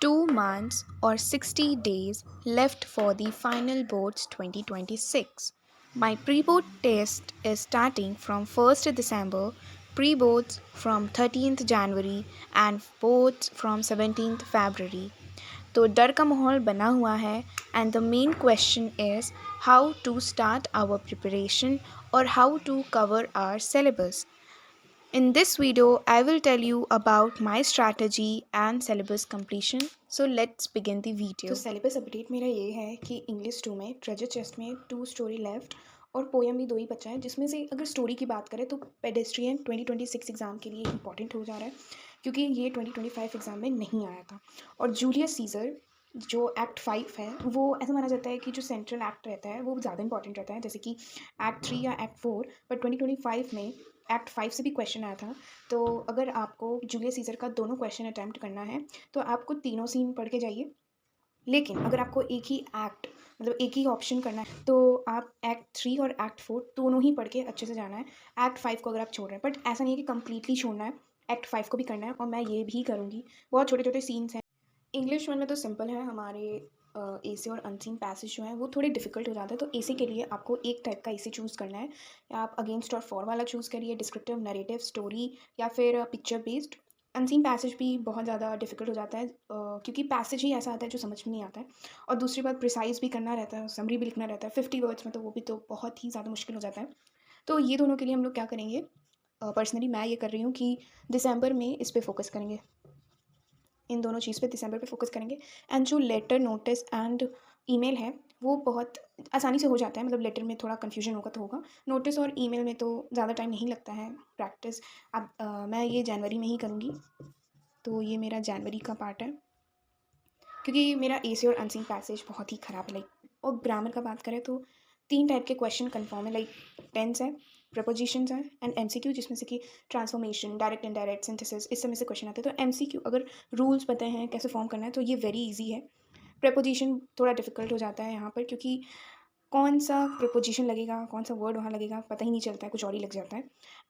2 months or 60 days left for the final boards 2026. My pre-board test is starting from 1st December, pre-boards from 13th January and boards from 17th February. तो डर का माहौल बना हुआ है and the main question is how to start our preparation और how to cover our syllabus. In this video, I will tell you about my strategy and syllabus completion. So let's begin the video. तो syllabus update मेरा ये है कि English 2 में treasure chest में 2 story left और poem भी 2 ही बचा है, जिसमें से अगर स्टोरी की बात करें तो पेडेस्ट्रियन 2026 एग्ज़ाम के लिए इंपॉर्टेंट हो जा रहा है क्योंकि ये 2025 एग्ज़ाम में नहीं आया था। और जूलियस सीज़र जो एक्ट 5 है वो ऐसा माना जाता है कि जो सेंट्रल एक्ट रहता है वो ज़्यादा इंपॉर्टेंट रहता है, जैसे कि एक्ट 3 या एक्ट 4, बट 2025 में एक्ट 5 से भी क्वेश्चन आया था। तो अगर आपको जूलियस सीज़र का दोनों क्वेश्चन अटैम्प्ट करना है तो आपको तीनों सीन पढ़ के जाइए। लेकिन अगर आपको एक ही एक्ट मतलब एक ही ऑप्शन करना है तो आप एक्ट 3 और एक्ट 4 दोनों ही पढ़ के अच्छे से जाना है। एक्ट 5 को अगर आप छोड़ रहे हैं, बट ऐसा नहीं है कि कम्प्लीटली छोड़ना है, एक्ट 5 को भी करना है और मैं ये भी करूँगी। बहुत छोटे छोटे सीन्स हैं। इंग्लिश वन में तो सिंपल है, हमारे एसे और अनसीन पैसेज जो हैं वो थोड़े डिफिकल्ट हो जाते हैं। तो एसे के लिए आपको एक टाइप का एसे चूज़ करना है, या आप अगेंस्ट और फॉर वाला चूज़ करिए, डिस्क्रिप्टिव, नरेटिव, स्टोरी या फिर पिक्चर बेस्ड। अनसीन पैसेज भी बहुत ज़्यादा डिफिकल्ट हो जाता है क्योंकि पैसेज ही ऐसा आता है जो समझ में नहीं आता है। और दूसरी बात, प्रिसाइज भी करना रहता है, समरी भी लिखना रहता है 50 वर्ड्स में, तो वो भी तो बहुत ही ज़्यादा मुश्किल हो जाता है। तो ये दोनों के लिए हम लोग क्या करेंगे, पर्सनली मैं ये कर रही हूँ कि दिसंबर में इस पर फोकस करेंगे, इन दोनों चीज़ पे दिसंबर पे फोकस करेंगे। एंड जो लेटर, नोटिस एंड ईमेल है वो बहुत आसानी से हो जाता है, मतलब लेटर में थोड़ा कन्फ्यूजन होगा तो होगा, नोटिस और ईमेल में तो ज़्यादा टाइम नहीं लगता है प्रैक्टिस। अब मैं ये जनवरी में ही करूँगी, तो ये मेरा जनवरी का पार्ट है क्योंकि मेरा एसे और अनसीन पैसेज बहुत ही ख़राब है। लाइक और ग्रामर का बात करें तो 3 टाइप के क्वेश्चन कन्फर्म है, लाइक टेंस है, प्रपोजिशंस है एंड एमसीक्यू, जिसमें से कि ट्रांसफॉर्मेशन, डायरेक्ट इनडायरेक्ट, सिंथेसिस, इस समय से क्वेश्चन आते हैं। तो एमसीक्यू अगर रूल्स पता हैं कैसे फॉर्म करना है तो ये वेरी ईजी है। प्रपोजिशन थोड़ा डिफिकल्ट हो जाता है यहाँ पर क्योंकि कौन सा प्रिपोजिशन लगेगा, कौन सा वर्ड वहाँ लगेगा, पता ही नहीं चलता है, कुछ और ही लग जाता है।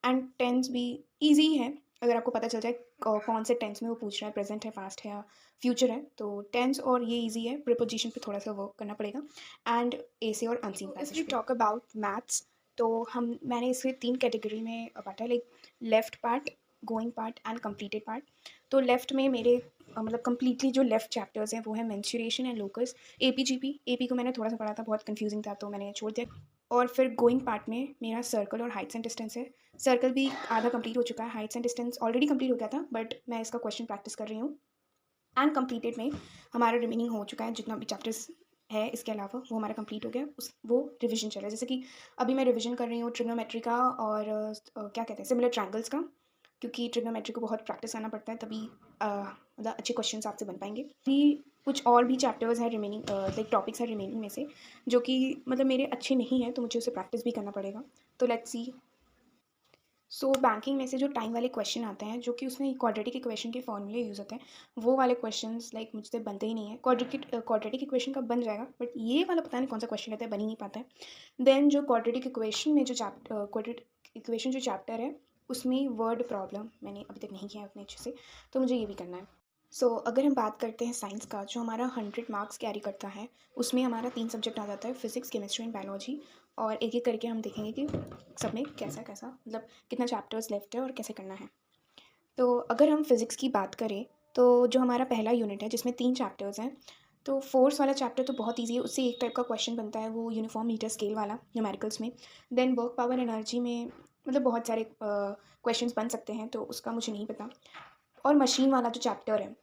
एंड टेंस भी ईजी है अगर आपको पता चल जाए कौन से टेंस में वो पूछ रहा है, प्रेजेंट है, पास्ट है या फ्यूचर है। तो टेंस और ये ईजी है, प्रिपोजिशन पे थोड़ा सा वर्क करना पड़ेगा। एंड एसे और unseen passage. If we talk about maths तो मैंने इसे 3 कैटेगरी में बांटा है, like left part, going part and completed part. तो लेफ्ट में मेरे मतलब कंप्लीटली जो लेफ्ट चैप्टर्स हैं वो है मेंस्ट्रुएशन एंड लोकस, एपी को मैंने थोड़ा सा पढ़ा था, बहुत कंफ्यूजिंग था तो मैंने छोड़ दिया। और फिर गोइंग पार्ट में मेरा सर्कल और हाइट्स एंड डिस्टेंस है। सर्कल भी आधा कंप्लीट हो चुका है, Heights and distance already complete हो गया था, बट मैं इसका क्वेश्चन प्रैक्टिस कर रही हूँ। एंड कंप्लीटेड में हमारा रिमेनिंग हो चुका है, जितना भी चैप्टर्स है इसके अलावा वो हमारा कंप्लीट हो गया, उस वो रिवीजन चल रहा है। जैसे कि अभी मैं रिवीजन कर रही हूँ ट्रिग्नोमेट्री का और क्या कहते हैं, सिमिलर ट्रायंगल्स का, क्योंकि ट्रिग्नोमेट्री को बहुत प्रैक्टिस करना पड़ता है, तभी मतलब अच्छे क्वेश्चन आपसे बन पाएंगे। भी कुछ और भी चैप्टर्स हैं रिमेनिंग, लाइक टॉपिक्स हैं रिमेनिंग में से जो कि मतलब मेरे अच्छे नहीं हैं, तो मुझे उसे प्रैक्टिस भी करना पड़ेगा। तो लेट्स सी। सो बैंकिंग में से जो टाइम वाले क्वेश्चन आते हैं, जो कि उसमें क्वाड्रेटिक इक्वेशन के फॉर्मूले यूज़ होते हैं, वो वाले क्वेश्चंस लाइक मुझसे बनते ही नहीं है। क्वाड्रेटिक इक्वेशन का बन जाएगा, बट ये वाला पता नहीं कौन सा क्वेश्चन रहता है, बन ही नहीं पाता है। देन जो क्वाड्रेटिक इक्वेशन में जो क्वाड्रेटिक इक्वेशन जो चैप्टर है उसमें वर्ड प्रॉब्लम मैंने अभी तक नहीं किया है उतने अच्छे से, तो मुझे ये भी करना है। अगर हम बात करते हैं साइंस का, जो हमारा 100 मार्क्स कैरी करता है, उसमें हमारा 3 सब्जेक्ट आ जाता है, फिजिक्स, केमिस्ट्री एंड बायोलॉजी। और एक एक करके हम देखेंगे कि सब में कैसा कैसा मतलब कितना चैप्टर्स लेफ्ट है और कैसे करना है। तो अगर हम फिज़िक्स की बात करें तो जो हमारा पहला यूनिट है जिसमें 3 चैप्टर्स हैं, तो फोर्स वाला चैप्टर तो बहुत ईजी है, उससे एक टाइप का क्वेश्चन बनता है, वो यूनिफॉर्म मीटर स्केल वाला न्यूमेरिकल्स में। देन वर्क, पावर, एनर्जी में मतलब बहुत सारे क्वेश्चंस बन सकते हैं, तो उसका मुझे नहीं पता। और मशीन वाला जो चैप्टर है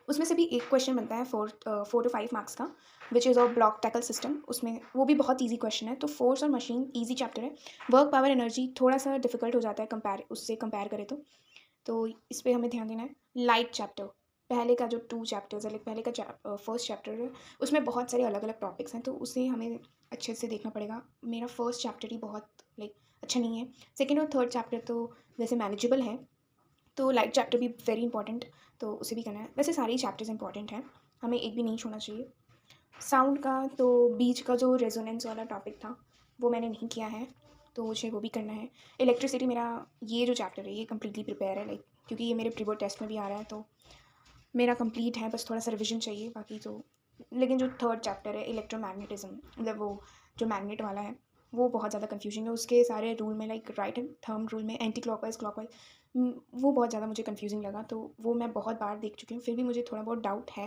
उसमें से भी एक क्वेश्चन बनता है 4 to 5 मार्क्स का, which is of block tackle system, उसमें वो भी बहुत ईजी क्वेश्चन है। तो फोर्स और मशीन ईजी चैप्टर है। वर्क, पावर, एनर्जी थोड़ा सा डिफिकल्ट हो जाता है उससे कंपेयर करें तो इस पर हमें ध्यान देना है। लाइट चैप्टर, पहले का जो 2 चैप्टर्स है, लाइक पहले का फर्स्ट चैप्टर है, उसमें बहुत सारे अलग अलग टॉपिक्स हैं, तो उसे हमें अच्छे से देखना पड़ेगा। मेरा फर्स्ट चैप्टर ही बहुत लाइक अच्छा नहीं है, सेकेंड और थर्ड चैप्टर तो वैसे मैनेजेबल है, तो लाइट चैप्टर भी वेरी इंपॉर्टेंट, तो उसे भी करना है। वैसे सारे ही चैप्टर्स इंपॉर्टेंट हैं, हमें एक भी नहीं छोड़ना चाहिए। साउंड का तो बीच का जो रेजोनेंस वाला टॉपिक था वो मैंने नहीं किया है, तो मुझे वो भी करना है। इलेक्ट्रिसिटी, मेरा ये जो चैप्टर है ये कम्प्लीटली प्रिपेयर है, लाइक क्योंकि ये मेरे प्रीबोर्ड टेस्ट में भी आ रहा है, तो मेरा कंप्लीट है, बस थोड़ा सा रिविजन चाहिए बाकी तो। लेकिन जो थर्ड चैप्टर है इलेक्ट्रोमैग्नेटिज्म, मतलब वो जो मैग्नेट वाला है, वो बहुत ज़्यादा कन्फ्यूजिंग है। उसके सारे रूल में like right and thumb rule में एंटी क्लॉकवाइज क्लॉकवाइज, वो बहुत ज़्यादा मुझे कन्फ्यूजिंग लगा, तो वो मैं बहुत बार देख चुकी हूँ, फिर भी मुझे थोड़ा बहुत डाउट है।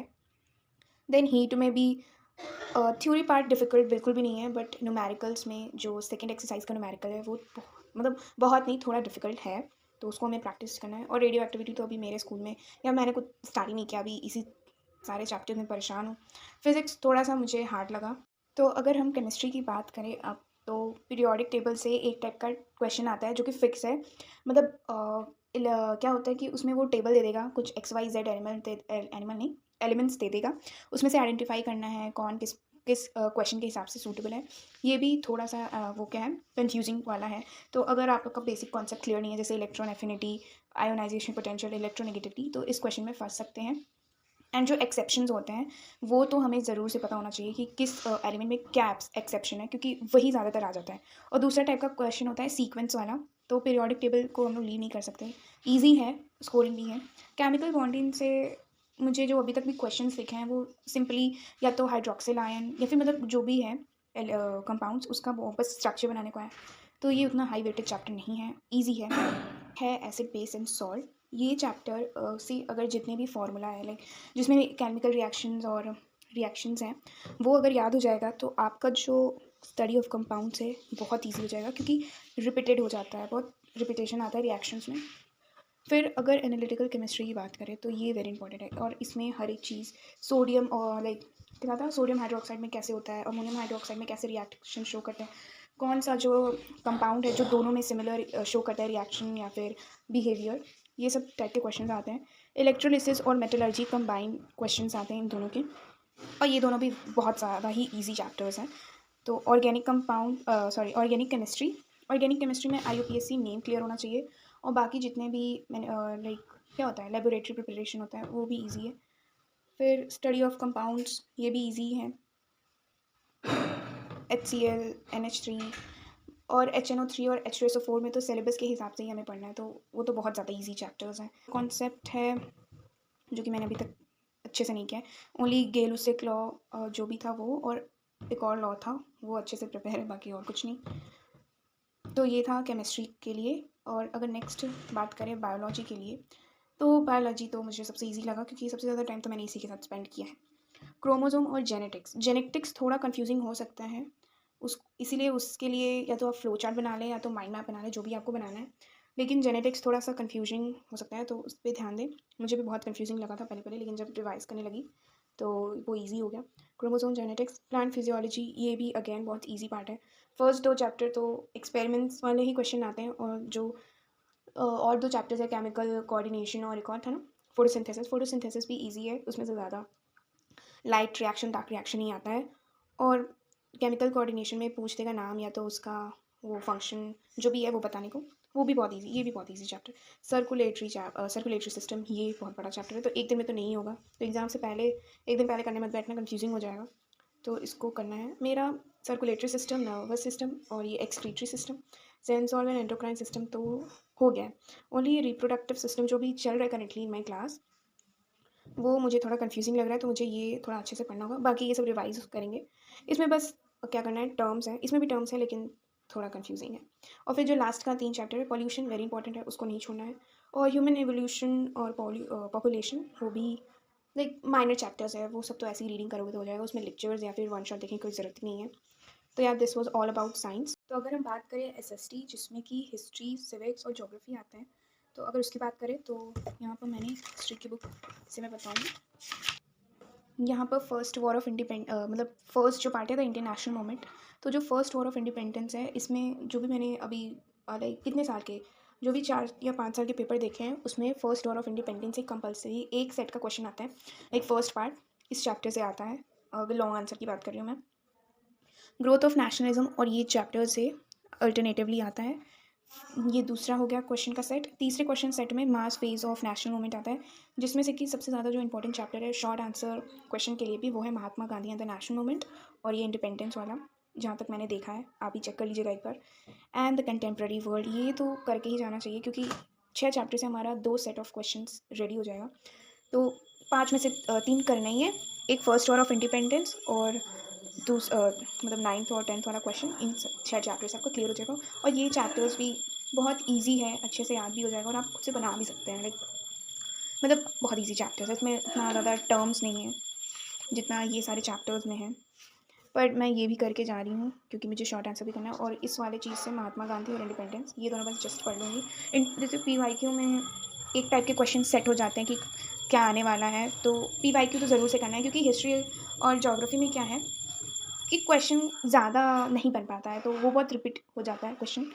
देन हीट में भी थ्योरी पार्ट डिफ़िकल्ट बिल्कुल भी नहीं है, बट न्यूमेरिकल्स में जो सेकंड एक्सरसाइज का न्यूमेरिकल है वो मतलब बहुत नहीं, थोड़ा डिफ़िकल्ट है, तो उसको हमें प्रैक्टिस करना है। और रेडियो एक्टिविटी तो अभी मेरे स्कूल में, या मैंने कुछ स्टार्ट ही नहीं किया, अभी इसी सारे चैप्टर में परेशान हूँ। फिज़िक्स थोड़ा सा मुझे हार्ड लगा। तो अगर हम केमिस्ट्री की बात करें अब, तो पीरियोडिक टेबल से एक टाइप का क्वेश्चन आता है जो कि फिक्स है, मतलब क्या होता है कि उसमें वो टेबल दे देगा, कुछ एक्स वाई जेड एनिमल नहीं, एलिमेंट्स दे देगा, उसमें से आइडेंटिफाई करना है कौन किस किस क्वेश्चन के हिसाब से सूटेबल है। ये भी थोड़ा सा वो क्या है, कंफ्यूजिंग वाला है। तो अगर आपका बेसिक कॉन्सेप्ट क्लियर नहीं है, जैसे electron affinity, ionization potential, electronegativity, तो इस क्वेश्चन में फंस सकते हैं। एंड जो एक्सेप्शंस होते हैं वो तो हमें ज़रूर से पता होना चाहिए कि किस एलिमेंट में क्या एक्सेप्शन है, क्योंकि वही ज़्यादातर आ जाता है। और दूसरा टाइप का क्वेश्चन होता है सीक्वेंस वाला, तो पीरियोडिक टेबल को हम लोग लीव नहीं कर सकते, ईजी है, स्कोरिंग भी है। केमिकल बॉन्डिंग से मुझे जो अभी तक भी क्वेश्चंस दिखे हैं वो सिंपली या तो हाइड्रोक्सिल आयन या फिर मतलब जो भी है कंपाउंड्स, उसका बस स्ट्रक्चर बनाने को है। तो ये उतना हाई वेटेड चैप्टर नहीं है, ईजी है एसिड बेस एंड सॉल्ट। ये चैप्टर से अगर जितने भी फार्मूला है लाइक जिसमें केमिकल रिएक्शंस और रिएक्शंस हैं, वो अगर याद हो जाएगा तो आपका जो स्टडी ऑफ कंपाउंड्स है बहुत ईजी हो जाएगा, क्योंकि रिपीटेड हो जाता है, बहुत रिपीटेशन आता है रिएक्शंस में। फिर अगर एनालिटिकल केमिस्ट्री की बात करें तो ये वेरी इंपॉर्टेंट है, और इसमें हर एक चीज़ सोडियम और लाइक क्या था, सोडियम हाइड्रोक्साइड में कैसे होता है, अमोनियम हाइड्रोक्साइड में कैसे रिएक्शन शो करते हैं, कौन सा जो कंपाउंड है जो दोनों में सिमिलर शो करता है रिएक्शन या फिर बिहेवियर, ये सब टाइप के क्वेश्चन आते हैं। इलेक्ट्रोलिसिस और मेटलर्जी कंबाइन क्वेश्चन आते हैं इन दोनों के, और ये दोनों भी बहुत ज़्यादा ही ईजी चैप्टर्स हैं। तो ऑर्गेनिक केमिस्ट्री में IUPAC नेम क्लियर होना चाहिए, और बाकी जितने भी मैंने लाइक क्या होता है लेबोरेटरी प्रिपरेशन होता है वो भी ईजी है। फिर स्टडी ऑफ कंपाउंड्स ये भी ईजी है, HCl, NH3 और HNO3 और H2SO4 में तो सिलेबस के हिसाब से ही हमें पढ़ना है, तो वो तो बहुत ज़्यादा ईजी चैप्टर्स हैं। कॉन्सेप्ट है जो कि मैंने अभी तक अच्छे से नहीं किया है, ओनली गेलुसिक लॉ जो भी था वो, और एक और लॉ था वो अच्छे से प्रिपेयर है, बाकी और कुछ नहीं। तो ये था केमिस्ट्री के लिए। और अगर नेक्स्ट बात करें बायोलॉजी के लिए, तो बायोलॉजी तो मुझे सबसे इजी लगा, क्योंकि सबसे ज़्यादा टाइम तो मैंने इसी के साथ स्पेंड किया है। क्रोमोसोम और जेनेटिक्स थोड़ा कंफ्यूजिंग हो सकता है, उस इसीलिए उसके लिए या तो आप फ्लो चार्ट बना लें या तो माइंड मैप बना लें, जो भी आपको बनाना है। लेकिन जेनेटिक्स थोड़ा सा कंफ्यूजिंग हो सकता है, तो उस पर ध्यान दें। मुझे भी बहुत कंफ्यूजिंग लगा था पहले पहले, लेकिन जब रिवाइज करने लगी तो वो ईजी हो गया। क्रोमोसोम, जेनेटिक्स, प्लांट फिजियोलॉजी, ये भी अगेन बहुत ईजी पार्ट है। फर्स्ट 2 चैप्टर तो एक्सपेरिमेंट्स वाले ही क्वेश्चन आते हैं, और जो और 2 चैप्टर्स है केमिकल कोऑर्डिनेशन, और एक और था ना फोटोसिंथेसिस भी ईजी है, उसमें से ज़्यादा लाइट रिएक्शन डार्क रिएक्शन ही आता है। और केमिकल कोऑर्डिनेशन में पूछ देगा नाम या तो उसका वो फंक्शन जो भी है वो बताने को, वो भी बहुत ईजी, ये भी बहुत ईजी चैप्टर। सर्कुलेटरी सिस्टम, ये बहुत बड़ा चैप्टर है, तो एक दिन में तो नहीं होगा, तो एग्ज़ाम से पहले एक दिन पहले करने मत बैठना, कंफ्यूजिंग हो जाएगा, तो इसको करना है। मेरा सर्कुलेटरी सिस्टम, नर्वस सिस्टम और ये excretory system, sense organ, endocrine system तो हो गया है। ओनली ये रिप्रोडक्टिव सिस्टम जो भी चल रहा है करेंटली इन माई क्लास, वो मुझे थोड़ा कंफ्यूजिंग लग रहा है, तो मुझे ये थोड़ा अच्छे से पढ़ना होगा, बाकी ये सब रिवाइज करेंगे। इसमें बस क्या करना है, टर्म्स हैं, इसमें भी टर्म्स हैं लेकिन थोड़ा कंफ्यूजिंग है। और फिर जो लास्ट का 3 चैप्टर है, पॉल्यूशन वेरी इंपॉर्टेंट है, उसको नहीं छोड़ना है। और ह्यूमन एवोल्यूशन और पॉपुलेशन, वो भी लाइक माइनर चैप्टर्स है, वो सब तो ऐसे ही रीडिंग करोगे तो हो जाएगा, उसमें लेक्चर्स या फिर वन शॉट देखने की कोई ज़रूरत नहीं है। तो यार this was all about science. तो अगर हम बात करें SST, जिसमें कि हिस्ट्री, सिविक्स और ज्योग्राफी आते हैं, तो अगर उसकी बात करें तो यहाँ पर मैंने हिस्ट्री की बुक से मैं बताऊँगी। यहाँ पर फर्स्ट वॉर ऑफ मतलब फर्स्ट जो पार्ट है द इंडियन नेशनल मूवमेंट। तो जो फर्स्ट वॉर ऑफ इंडिपेंडेंस है, इसमें जो भी मैंने अभी लाइक कितने साल के जो भी 4 या 5 साल के पेपर देखे हैं, उसमें फर्स्ट वॉर ऑफ इंडिपेंडेंस एक कंपलसरी एक सेट का क्वेश्चन आता है, एक फर्स्ट पार्ट इस चैप्टर से आता है। अगर लॉन्ग आंसर की बात कर रही हूँ मैं, ग्रोथ ऑफ नेशनलिज्म, और ये चैप्टर से अल्टरनेटिवली आता है। ये दूसरा हो गया क्वेश्चन का सेट। तीसरे क्वेश्चन सेट में mass phase of national movement आता है, जिसमें से कि सबसे ज़्यादा जो इंपॉर्टेंट चैप्टर है शॉर्ट आंसर क्वेश्चन के लिए भी, वो है Mahatma Gandhi and the national movement, और ये इंडिपेंडेंस वाला, जहाँ तक मैंने देखा है, आप ही चेक कर लीजिएगा एक बार। एंड द कंटेम्प्रेरी वर्ल्ड, ये तो करके ही जाना चाहिए, क्योंकि 6 चैप्टर से हमारा 2 सेट ऑफ क्वेश्चन रेडी हो जाएगा। तो 5 में से 3 करना ही है। एक फर्स्ट वॉर ऑफ इंडिपेंडेंस और मतलब 9th और 10th वाला क्वेश्चन, इन 6 चैप्टर्स आपका क्लियर हो जाएगा। और ये चैप्टर्स भी बहुत ईजी है, अच्छे से याद भी हो जाएगा और आप खुद से बना भी सकते हैं। लाइक मतलब बहुत ईजी चैप्टर्स है, इसमें इतना ज़्यादा टर्म्स नहीं है जितना ये सारे चैप्टर्स में है। पर मैं ये भी करके जा रही हूँ क्योंकि मुझे शॉर्ट आंसर भी करना है। और इस वाले चीज़ से महात्मा गांधी और इंडिपेंडेंस ये दोनों बस जस्ट पढ़ लूँगी। जैसे PYQ में एक टाइप के क्वेश्चन सेट हो जाते हैं कि क्या आने वाला है, तो PYQ तो ज़रूर से करना है, क्योंकि हिस्ट्री और जोग्राफी में क्या है कि क्वेश्चन ज़्यादा नहीं बन पाता है, तो वो बहुत रिपीट हो जाता है क्वेश्चन।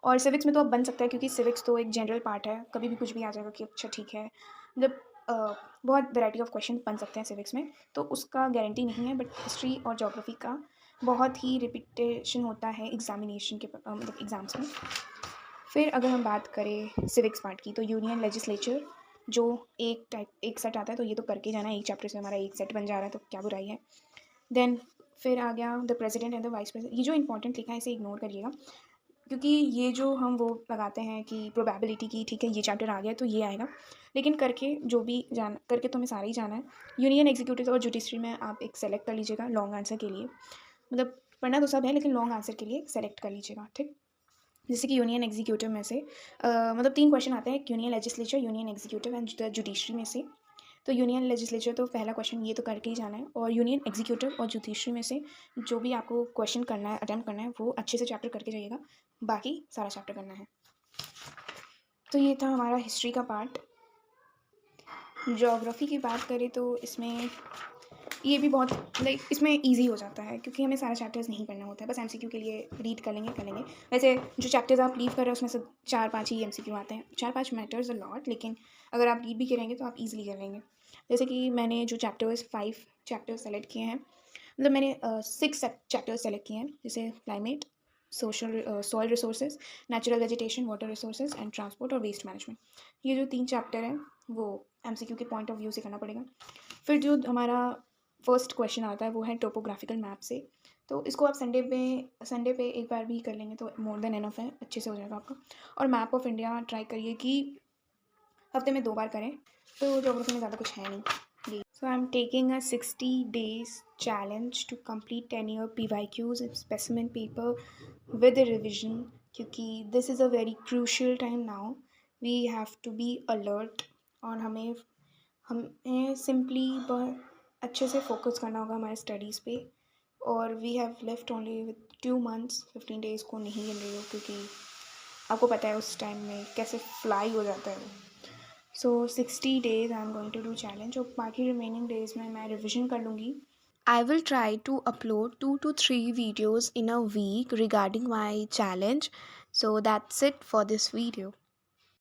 और सिविक्स में तो अब बन सकता है, क्योंकि सिविक्स तो एक जनरल पार्ट है, कभी भी कुछ भी आ जाएगा कि अच्छा ठीक है। मतलब बहुत वैरायटी ऑफ क्वेश्चन बन सकते हैं सिविक्स में, तो उसका गारंटी नहीं है। बट हिस्ट्री और जोग्राफी का बहुत ही रिपीटेशन होता है एग्जामिनेशन के मतलब एग्ज़ाम्स में। फिर अगर हम बात करें सिविक्स पार्ट की, तो यूनियन लेजिस्लेचर जो एक सेट आता है, तो ये तो करके जाना है, एक चैप्टर से हमारा एक सेट बन जा रहा है, तो क्या बुराई है। देन फिर आ गया the president and the vice president. ये जो इंपॉर्टेंट लिखा है इसे इग्नोर करिएगा, क्योंकि ये जो हम वो लगाते हैं कि प्रोबेबिलिटी की, ठीक है ये चैप्टर आ गया तो ये आएगा, लेकिन करके जो भी जाना, करके तो हमें सारा ही जाना है। यूनियन एग्जीक्यूटिव और जुडिशरी में आप एक सेलेक्ट कर लीजिएगा लॉन्ग आंसर के लिए। मतलब पढ़ना तो सब है, लेकिन लॉन्ग आंसर के लिए सेलेक्ट कर लीजिएगा, ठीक। जैसे कि यूनियन एग्जीक्यूटिव में से मतलब 3 क्वेश्चन आते हैं, union legislature, union executive and the judiciary में से। तो यूनियन लेजिस्लेचर तो पहला क्वेश्चन ये तो करके ही जाना है, और यूनियन एग्जीक्यूटिव और जुडिशरी में से जो भी आपको क्वेश्चन करना है, अटेम्प्ट करना है, वो अच्छे से चैप्टर करके जाइएगा, बाकी सारा चैप्टर करना है। तो ये था हमारा हिस्ट्री का पार्ट। ज्योग्राफी की बात करें तो इसमें ये भी बहुत लाइक इसमें इजी हो जाता है, क्योंकि हमें सारा चैप्टर्स नहीं पढ़ना होता है, बस MCQ के लिए रीड कर लेंगे। वैसे जो चैप्टर्स आप लीव कर रहे हैं उसमें से 4-5 ही MCQ आते हैं, 4-5 मैटर्स अ लॉट, लेकिन अगर आप रीड भी करेंगे तो आप ईजिली कर लेंगे। जैसे कि मैंने जो 5 चैप्टर्स सेलेक्ट किए हैं, मतलब मैंने 6 चैप्टर्स सेलेक्ट किए हैं, जैसे climate, soil resources, natural vegetation, water resources and transport और वेस्ट मैनेजमेंट। ये जो 3 चैप्टर हैं वो MCQ के पॉइंट ऑफ व्यू से करना पड़ेगा। फिर जो हमारा फर्स्ट क्वेश्चन आता है वो है टोपोग्राफिकल मैप से, तो इसको आप संडे पे एक बार भी कर लेंगे तो मोर देन एनफ है, अच्छे से हो जाएगा आपका। और मैप ऑफ इंडिया ट्राई करिए कि हफ्ते में 2 बार करें, तो ज्योग्राफी में ज़्यादा कुछ है नहीं। So I am taking a 60 days challenge to complete 10 year PYQs specimen paper with revision, क्योंकि this is a very crucial time now, we have to be alert. और हमें सिंपली बहुत अच्छे से फोकस करना होगा हमारे स्टडीज़ पे। और we have left only with 2 months, 15 days को नहीं गिन रही हो, क्योंकि आपको पता है उस टाइम में कैसे फ्लाई हो जाता है वो। So 60 days I am going to do challenge, और बाकी रिमेनिंग डेज में मैं रिविजन कर लूँगी। I will try to upload 2 to 3 videos in a week regarding my challenge. So that's it for this video.